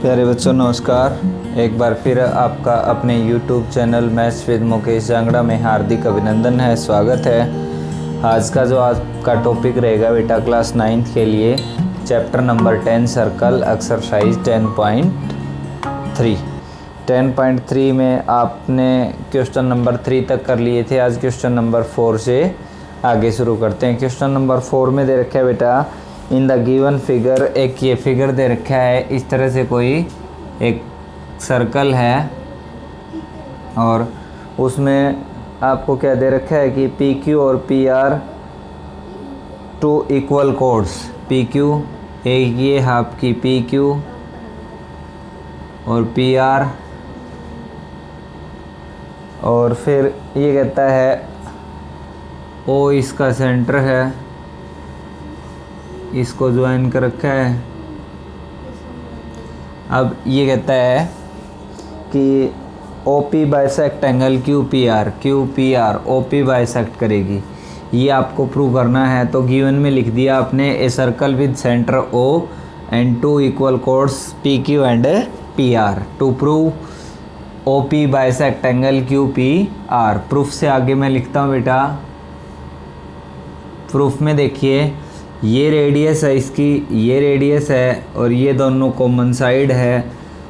प्यारे बच्चों नमस्कार। एक बार फिर आपका अपने YouTube channel maths with Mukesh Jangra में हार्दिक अभिनंदन है, स्वागत है। आज का जो आपका टॉपिक रहेगा बेटा क्लास 9th के लिए चैप्टर नंबर 10 सर्कल एक्सरसाइज 10.3। 10.3 में आपने क्वेश्चन नंबर 3 तक कर लिए थे। आज क्वेश्चन नंबर 4 से आगे शुरू करते हैं। क्वेश्चन नंबर 4 में दे रखा है बेटा इन द गिवन फिगर, एक ये फिगर दे रखा है। इस तरह से कोई एक सर्कल है और उसमें आपको क्या दे रखा है कि पी क्यू और P R two equal chords. P Q एक ये है आपकी पी क्यू और पी आर, और फिर ये कहता है ओ इसका सेंटर है, इसको ज्वाइन कर रखा है। अब ये कहता है कि O P bisect angle Q P R O P bisect करेगी। ये आपको प्रूव करना है। तो गिवन में लिख दिया आपने a circle with centre O and two equal chords P Q and P R to prove O P bisect angle Q P R. Proof से आगे मैं लिखता हूँ बेटा। प्रूफ में देखिए ये रेडियस है इसकी, ये रेडियस है और ये दोनों कॉमन साइड है,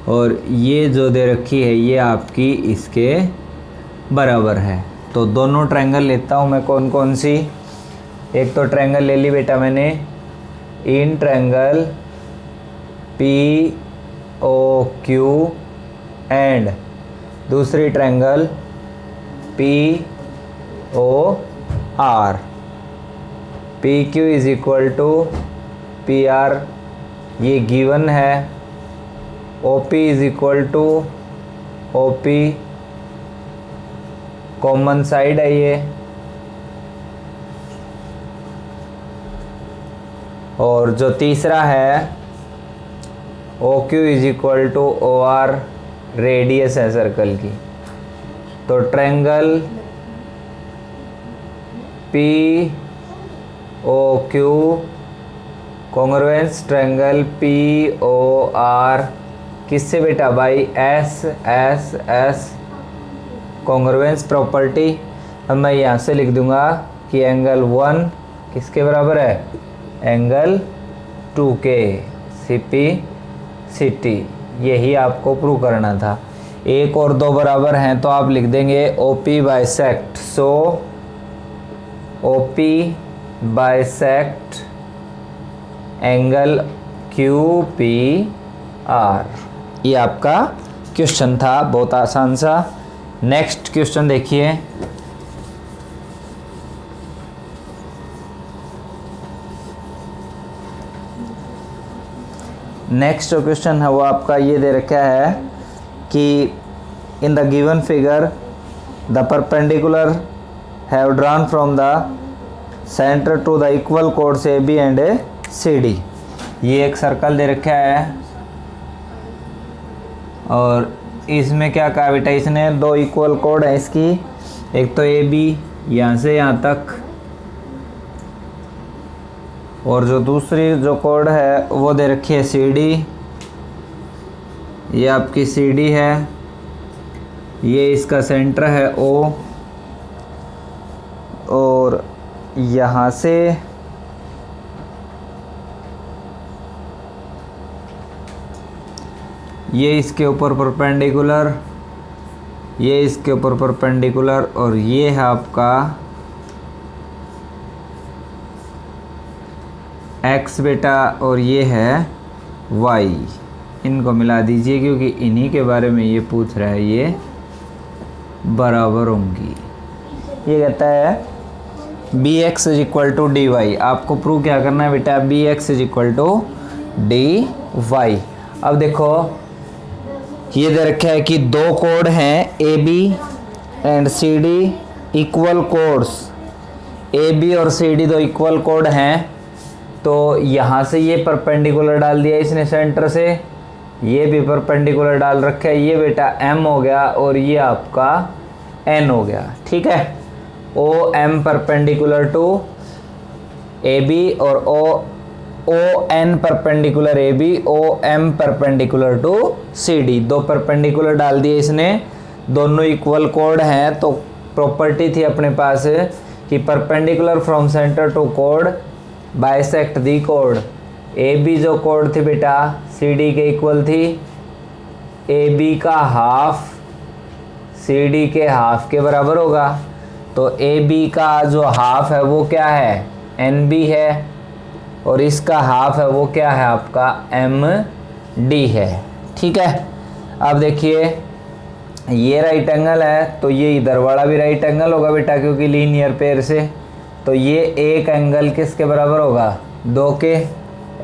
और ये जो दे रखी है ये आपकी इसके बराबर है। तो दोनों ट्रायंगल लेता हूँ मैं। कौन कौन सी? एक तो ट्रायंगल ले ली बेटा मैंने इन triangle P O Q and दूसरी triangle P O R. P Q is equal to P R ये गिवन है। O P is equal to O P common side है ये, और जो तीसरा है O Q is equal to O R radius है सर्कल की। तो triangle P O Q congruence triangle P O R किससे बेटा? By S S S congruence property. अब मैं यहाँ से लिख दूंगा कि एंगल 1 किसके बराबर है? एंगल 2 के। C P C T. यही आपको प्रूव करना था। एक और दो बराबर हैं तो आप लिख देंगे O P bisect. So O P bisect angle Q P R. ये आपका क्वेश्चन था, बहुत आसान सा। नेक्स्ट क्वेश्चन देखिए। नेक्स्ट जो क्वेश्चन है वो आपका ये दे रखा है कि in the given figure the perpendicular have drawn from the centre to the equal chords A B and A C D. ये एक सर्कल दे रखा है और इसमें क्या कहा बेटा इसने? दो इक्वल कोड है इसकी। एक तो ए बी यहाँ से यहाँ तक, और जो दूसरी जो कोड है वो दे रखी है सी डी। ये आपकी सी डी है, ये इसका सेंटर है ओ, और यहाँ से ये इसके ऊपर परपेंडिकुलर, ये इसके ऊपर परपेंडिकुलर, और ये है आपका एक्स बेटा, और ये है वाई। इनको मिला दीजिए क्योंकि इन्हीं के बारे में ये पूछ रहा है। ये बराबर होंगी। ये कहता है B X is equal to D Y. आपको प्रूव क्या करना है बेटा? B X is equal to D Y. अब देखो ये दे रखा है कि दो कोड हैं A B and C D equal chords. A B और सी डी दो इक्वल कोड हैं, तो यहाँ से ये परपेंडिकुलर डाल दिया इसने सेंटर से, ये भी परपेंडिकुलर डाल रखा है। ये बेटा एम हो गया और ये आपका एन हो गया। ठीक है। O M perpendicular to A B और O O N perpendicular A B, O M perpendicular to C D. दो परपेंडिकुलर डाल दिए इसने, दोनों इक्वल कोड हैं, तो प्रॉपर्टी थी अपने पास कि perpendicular from centre to code bisect the code. A B जो कोड थी बेटा सी डी के इक्वल थी, ए बी का हाफ सी डी के हाफ के बराबर होगा। तो ए बी का जो हाफ है वो क्या है, एन बी है, और इसका हाफ है वो क्या है आपका, एम डी है। ठीक है, अब देखिए ये राइट एंगल है, तो ये इधर वाला भी राइट एंगल होगा बेटा, क्योंकि लीनियर पेयर से। तो ये एक एंगल किसके बराबर होगा, दो के।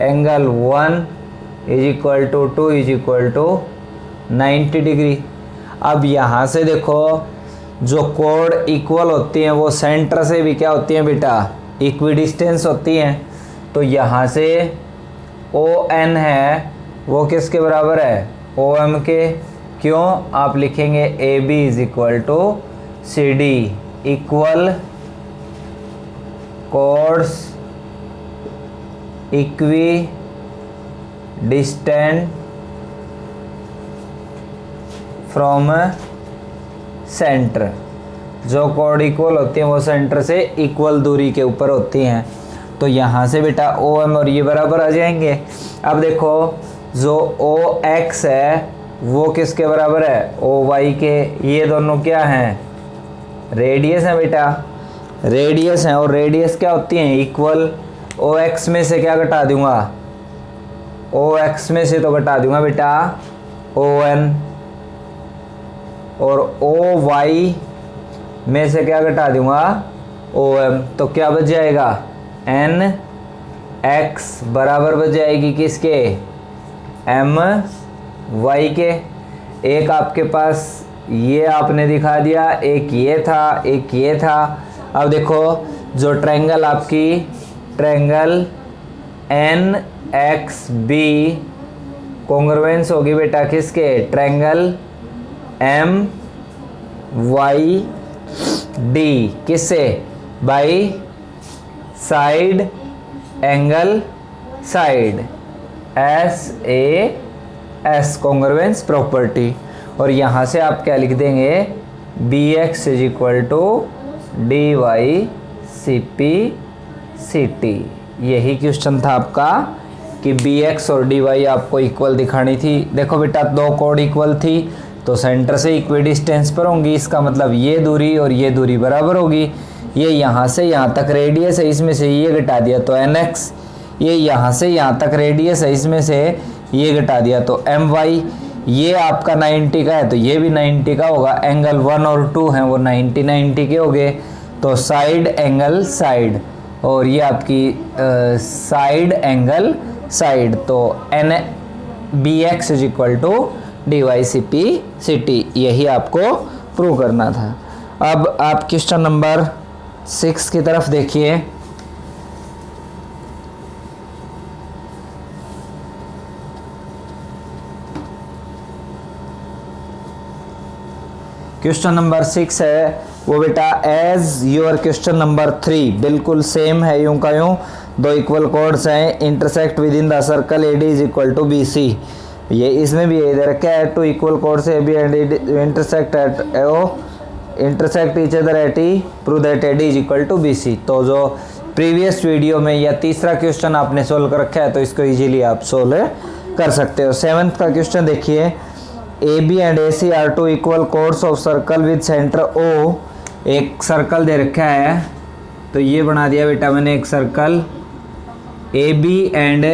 Angle 1 is equal to 2 is equal to 90 degree. अब यहाँ से देखो जो कोड इक्वल होती हैं वो सेंटर से भी क्या होती हैं बेटा, इक्विडिस्टेंस होती हैं। तो यहाँ से ओ एन है वो किसके बराबर है, ओ एम के। क्यों, आप लिखेंगे A B is equal to C D, equal chords equidistant from centre. जो कोड इक्वल होती हैं वो सेंटर से इक्वल दूरी के ऊपर होती हैं। तो यहाँ से बेटा ओ एम और ये बराबर आ जाएंगे। अब देखो जो ओ एक्स है वो किसके बराबर है, ओ वाई के। ये दोनों क्या हैं, रेडियस हैं बेटा, रेडियस हैं। और रेडियस क्या होती हैं, इक्वल। ओ एक्स में से क्या घटा दूंगा, ओ एक्स में से तो घटा दूंगा बेटा ओ एन, और ओ वाई में से क्या घटा दूंगा, ओ एम। तो क्या बच जाएगा, एन एक्स बराबर बच जाएगी किसके, एम वाई के। एक आपके पास ये आपने दिखा दिया, एक ये था, एक ये था। अब देखो जो ट्रायंगल आपकी triangle N X B congruence होगी बेटा किसके, ट्रायंगल एम वाई डी किससे, by side angle side, S A S congruence property. और यहाँ से आप क्या लिख देंगे, B X is equal to D Y C P C T. यही क्वेश्चन था आपका कि बी एक्स और डी वाई आपको इक्वल दिखानी थी। देखो बेटा दो कोड इक्वल थी तो सेंटर से इक्विडिस्टेंस पर होंगी, इसका मतलब ये दूरी और ये दूरी बराबर होगी। ये यहाँ से यहाँ तक रेडियस है, इसमें से ये घटा दिया तो एन एक्स। ये यहाँ से यहाँ तक रेडियस है, इसमें से ये घटा दिया तो एम वाई। ये आपका 90 का है तो ये भी 90 का होगा। एंगल 1 और 2 हैं वो 90 के हो गए। तो साइड एंगल साइड, और ये आपकी साइड एंगल साइड। तो N B X is equal to D Y C P C T, यही आपको प्रूव करना था। अब आप क्वेश्चन नंबर 6 की तरफ देखिए। क्वेश्चन नंबर 6 है वो बेटा एज योर क्वेश्चन नंबर 3, बिल्कुल सेम है यूं का यूं। दो इक्वल कोड्स हैं, intersect within the circle A D is equal to B C. ये इसमें भी ये दे रखा है, two equal chords A B and intersect at O intersect each other at E, prove that A D is equal to B C. तो जो previous video में या तीसरा क्वेश्चन आपने सोल्व कर रखा है तो इसको इजीली आप सोल्व कर सकते हो। 7th का क्वेश्चन देखिए, A B and A C are two equal chords of circle with centre O. एक सर्कल दे रखा है तो ये बना दिया बेटा मैंने एक सर्कल ए बी एंड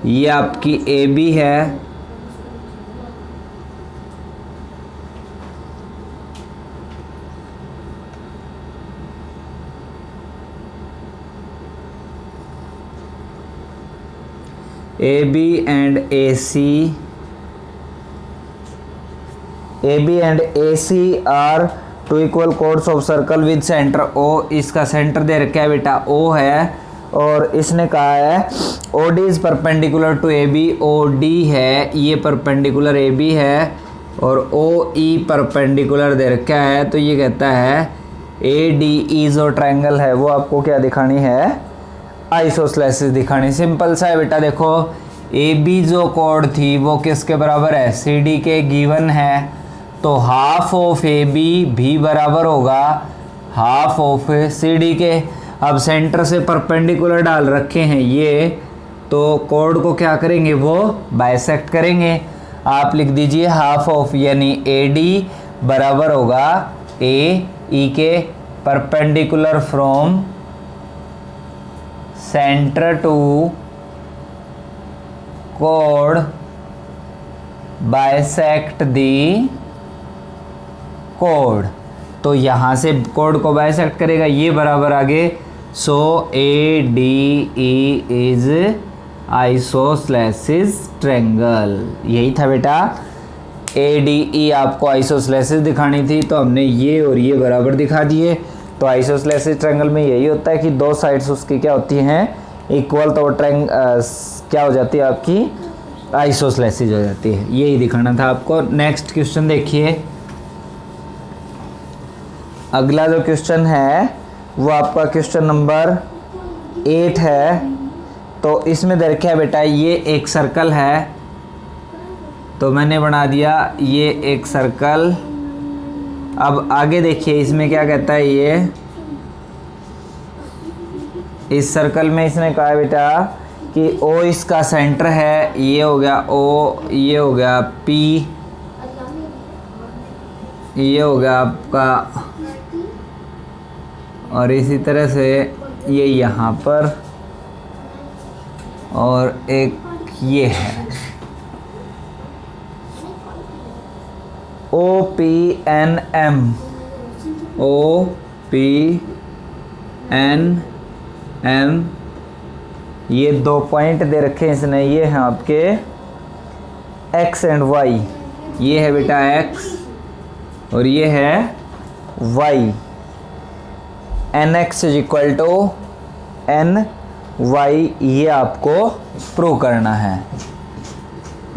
ये आपकी ए बी है, A B and A C, A B and A C are two equal chords of circle with centre O. इसका सेंटर दे रखा है बेटा ओ है, और इसने कहा है O D is perpendicular to A B. O D है ये परपेंडिकुलर ए बी है, और ओ ई परपेंडिकुलर दे रखा है। तो ये कहता है ए डी ई जो ट्रायंगल है वो आपको क्या दिखानी है, आइसोस्लेसिस दिखानी। सिंपल सा है बेटा, देखो ए बी जो कोड थी वो किसके बराबर है, सी डी के गिवन है, तो हाफ ऑफ ए बी भी बराबर होगा हाफ ऑफ सी डी के। अब सेंटर से परपेंडिकुलर डाल रखे हैं ये, तो कोड को क्या करेंगे, वो बाइसेक्ट करेंगे। आप लिख दीजिए हाफ ऑफ, यानी ए डी बराबर होगा ए ई के perpendicular from centre to code bisect the code. तो यहाँ से कोड को बाइसेक्ट करेगा, ये बराबर आगे, so A D E is isosceles triangle. यही था बेटा, ए डी ई आपको आइसोस्लेसिस दिखानी थी, तो हमने ये और ये बराबर दिखा दिए। तो आइसोस्लेसिस ट्रायंगल में यही होता है कि दो साइड्स उसकी क्या होती हैं, इक्वल, तो क्या हो जाती है आपकी, आइसोस्लेसिस हो जाती है। यही दिखाना था आपको। नेक्स्ट क्वेश्चन देखिए, अगला जो क्वेश्चन है वो आपका क्वेश्चन नंबर 8 है। तो इसमें दे रखा है बेटा, ये एक सर्कल है, तो मैंने बना दिया ये एक सर्कल। अब आगे देखिए इसमें क्या कहता है, ये इस सर्कल में इसने कहा है बेटा कि ओ इसका सेंटर है, ये हो गया ओ, ये हो गया पी, ये हो गया आपका, और इसी तरह से ये यहाँ पर, और एक ये है O P N M, O P N M, ये दो पॉइंट दे रखे हैं इसने, ये हैं आपके एक्स एंड वाई। ये है बेटा एक्स और ये है Y. N X is equal to N Y, ये आपको प्रूव करना है।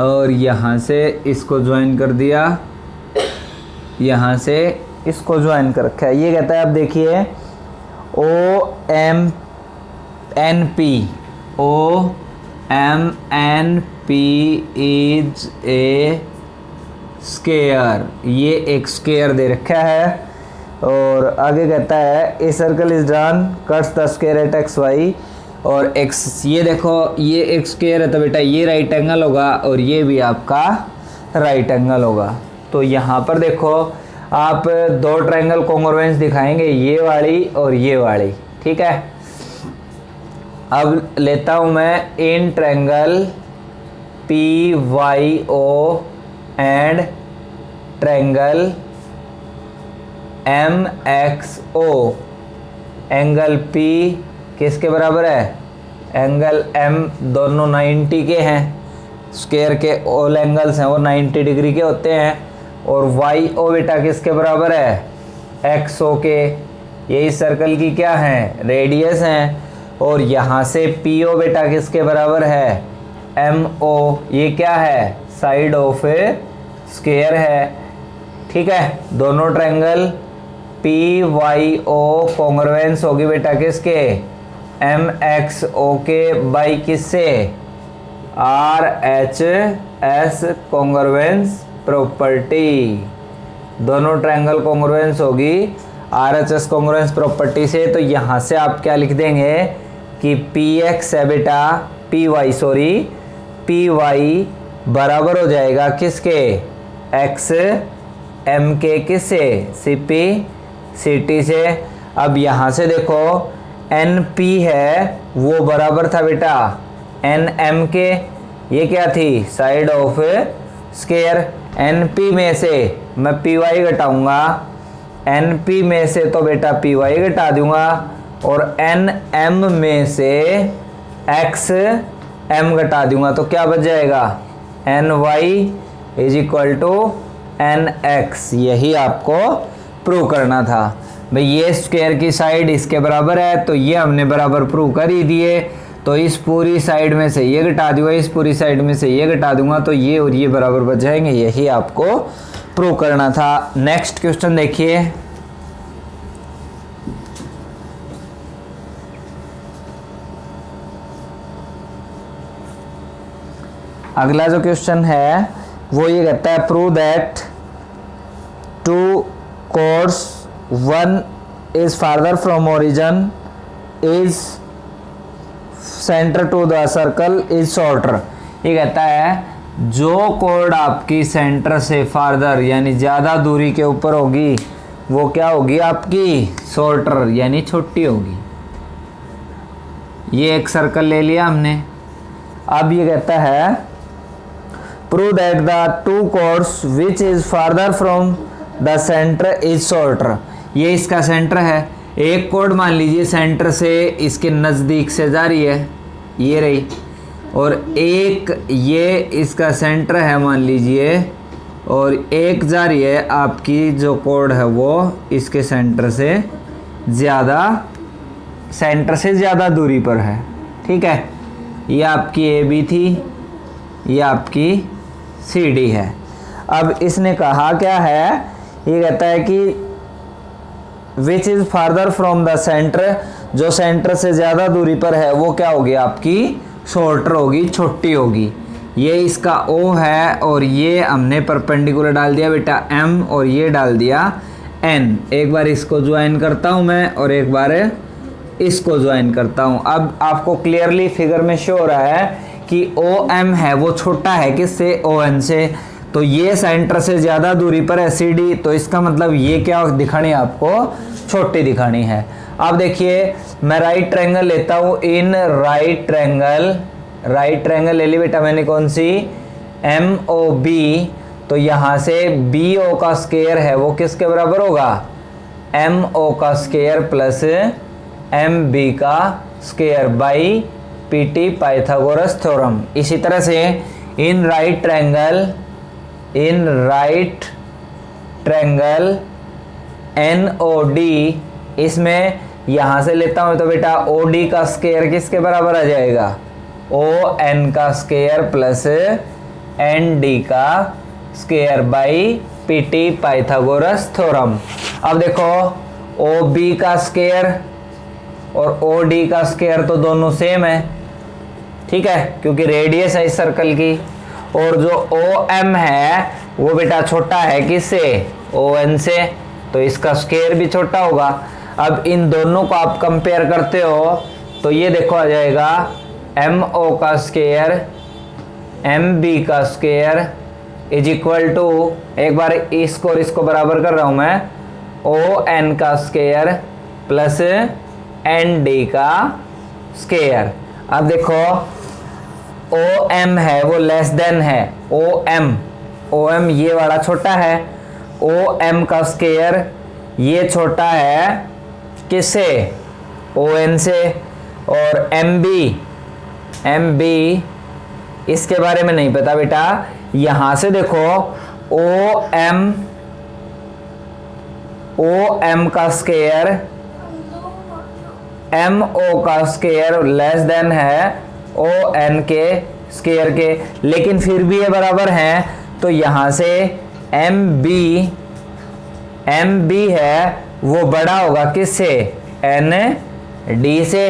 और यहाँ से इसको ज्वाइन कर दिया, यहाँ से इसको ज्वाइन कर रखा है। ये कहता है, अब देखिए O M N P, O M N P is a square, ये एक स्केयर दे रखा है। और आगे कहता है a circle is drawn cuts the square at X Y और एक्स, ये देखो ये एक स्क्वायर है, तो बेटा ये राइट एंगल होगा और ये भी आपका राइट एंगल होगा। तो यहाँ पर देखो आप दो ट्रायंगल कॉन्ग्रुएंस दिखाएंगे, ये वाली और ये वाली, ठीक है। अब लेता हूँ मैं in triangle P Y O and triangle M X O, angle P किसके बराबर है, एंगल एम, दोनों 90 के हैं, स्क्वायर के ऑल एंगल्स हैं वो 90 डिग्री के होते हैं। और वाई ओ बेटा किसके बराबर है, एक्स ओ के, यही सर्कल की क्या है, रेडियस हैं। और यहाँ से पी ओ बेटा किसके बराबर है, एम ओ, ये क्या है, साइड ऑफ स्क्वायर है, ठीक है। दोनों triangle P Y O congruence होगी बेटा किसके, एम एक्स ओ के बाई किससे, R H S congruence property. दोनों ट्रायंगल कॉन्ग्रुएंस होगी R H S congruence property से। तो यहाँ से आप क्या लिख देंगे कि पी एक्स है बेटा, P Y sorry, P Y बराबर हो जाएगा किसके, एक्स एम के किससे, सी पी सी टी से। अब यहाँ से देखो एन पी है वो बराबर था बेटा एन एम के, ये क्या थी, side of square. N P में से मैं पी वाई घटाऊंगा, एन पी में से तो बेटा पी वाई घटा दूंगा, और एन एम में से एक्स एम घटा दूंगा, तो क्या बच जाएगा, N Y is equal to N X. यही आपको प्रूव करना था भाई, ये स्क्वायर की साइड इसके बराबर है, तो ये हमने बराबर प्रूव कर ही दिए। तो इस पूरी साइड में से ये घटा दूंगा, इस पूरी साइड में से ये घटा दूंगा, तो ये और ये बराबर बच जाएंगे। यही आपको प्रूव करना था। नेक्स्ट क्वेश्चन देखिए, अगला जो क्वेश्चन है वो ये कहता है prove that two chords one is farther from origin is centre to the circle is shorter. ये कहता है जो कोड आपकी सेंटर से फार्दर यानी ज़्यादा दूरी के ऊपर होगी वो क्या होगी आपकी शॉर्टर यानी छोटी होगी। ये एक सर्कल ले लिया हमने। अब ये कहता है prove that the two codes which is farther from the centre is shorter. ये इसका सेंटर है। एक कोड मान लीजिए सेंटर से इसके नज़दीक से जा रही है, ये रही, और एक ये इसका सेंटर है मान लीजिए, और एक जा रही है आपकी जो कोड है वो इसके सेंटर से ज़्यादा दूरी पर है। ठीक है, ये आपकी ए बी थी, ये आपकी सी डी है। अब इसने कहा क्या है, ये कहता है कि which is farther from the centre, जो सेंटर से ज़्यादा दूरी पर है वो क्या होगी आपकी शॉर्टर होगी, छोटी होगी। ये इसका O है और ये हमने परपेंडिकुलर डाल दिया बेटा M और ये डाल दिया N। एक बार इसको ज्वाइन करता हूँ मैं और एक बार इसको ज्वाइन करता हूँ। अब आपको क्लियरली फिगर में शो हो रहा है कि OM है वो छोटा है किससे, ON से। तो ये सेंटर से ज़्यादा दूरी पर है CD, तो इसका मतलब ये क्या दिखानी है आपको, छोटी दिखानी है। अब देखिए मैं राइट ट्रायंगल लेता हूँ। इन राइट ट्रायंगल ले ली बेटा मैंने, कौन सी, MOB। तो यहाँ से BO का स्क्वायर है वो किसके बराबर होगा, MO का स्क्वायर प्लस MB का square by PT Pythagoras theorem. इसी तरह से इन राइट ट्रायंगल NOD, इसमें यहाँ से लेता हूँ तो बेटा OD का स्क्वायर किसके बराबर आ जाएगा, ON का स्क्वायर प्लस ND का square by PT Pythagoras theorem. अब देखो OB का स्क्वायर और OD का स्क्वायर तो दोनों सेम है, ठीक है, क्योंकि रेडियस है इस सर्कल की। और जो OM है वो बेटा छोटा है किससे, ON से, तो इसका स्क्वायर भी छोटा होगा। अब इन दोनों को आप कंपेयर करते हो तो ये देखो आ जाएगा MO का स्क्वायर MB का स्क्वायर इज इक्वल टू, एक बार इसको और इसको बराबर कर रहा हूँ मैं, ON का स्क्वायर प्लस ND का स्क्वायर। अब देखो OM है वो लेस देन है, OM ये वाला छोटा है, OM का स्क्वायर ये छोटा है किससे, ON से। और MB इसके बारे में नहीं पता बेटा। यहाँ से देखो OM का स्क्वायर MO का स्क्वायर लेस देन है ON के स्क्वायर के, लेकिन फिर भी ये बराबर हैं। तो यहाँ से MB है वो बड़ा होगा किससे, ND से।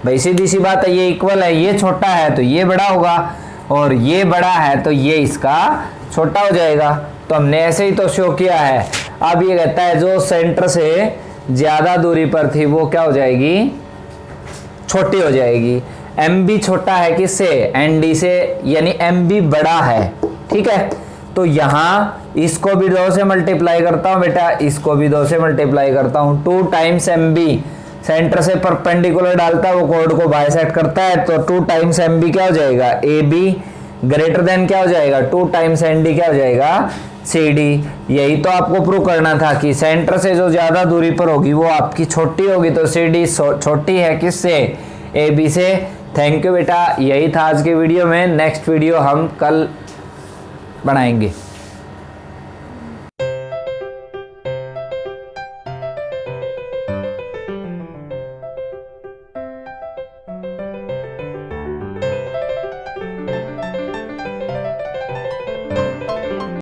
भाई सीधी सी बात है, ये इक्वल है, ये छोटा है तो ये बड़ा होगा, और ये बड़ा है तो ये इसका छोटा हो जाएगा। तो हमने ऐसे ही तो शो किया है। अब ये कहता है जो सेंटर से ज़्यादा दूरी पर थी वो क्या हो जाएगी, छोटी हो जाएगी। MB छोटा है किससे, ND से, यानी MB बड़ा है, ठीक है। तो यहाँ इसको भी 2 से मल्टीप्लाई करता हूँ बेटा, इसको भी 2 से मल्टीप्लाई करता हूँ। 2 टाइम्स MB, सेंटर से परपेंडिकुलर डालता है वो कोड को बाइसेक्ट करता है, तो 2 टाइम्स MB क्या हो जाएगा, AB ग्रेटर देन क्या हो जाएगा, 2 टाइम्स ND क्या हो जाएगा, CD। यही तो आपको प्रूव करना था कि सेंटर से जो ज़्यादा दूरी पर होगी वो आपकी छोटी होगी, तो CD छोटी है किससे, AB से। थैंक यू बेटा, यही था आज के वीडियो में। नेक्स्ट वीडियो हम कल बनाएंगे।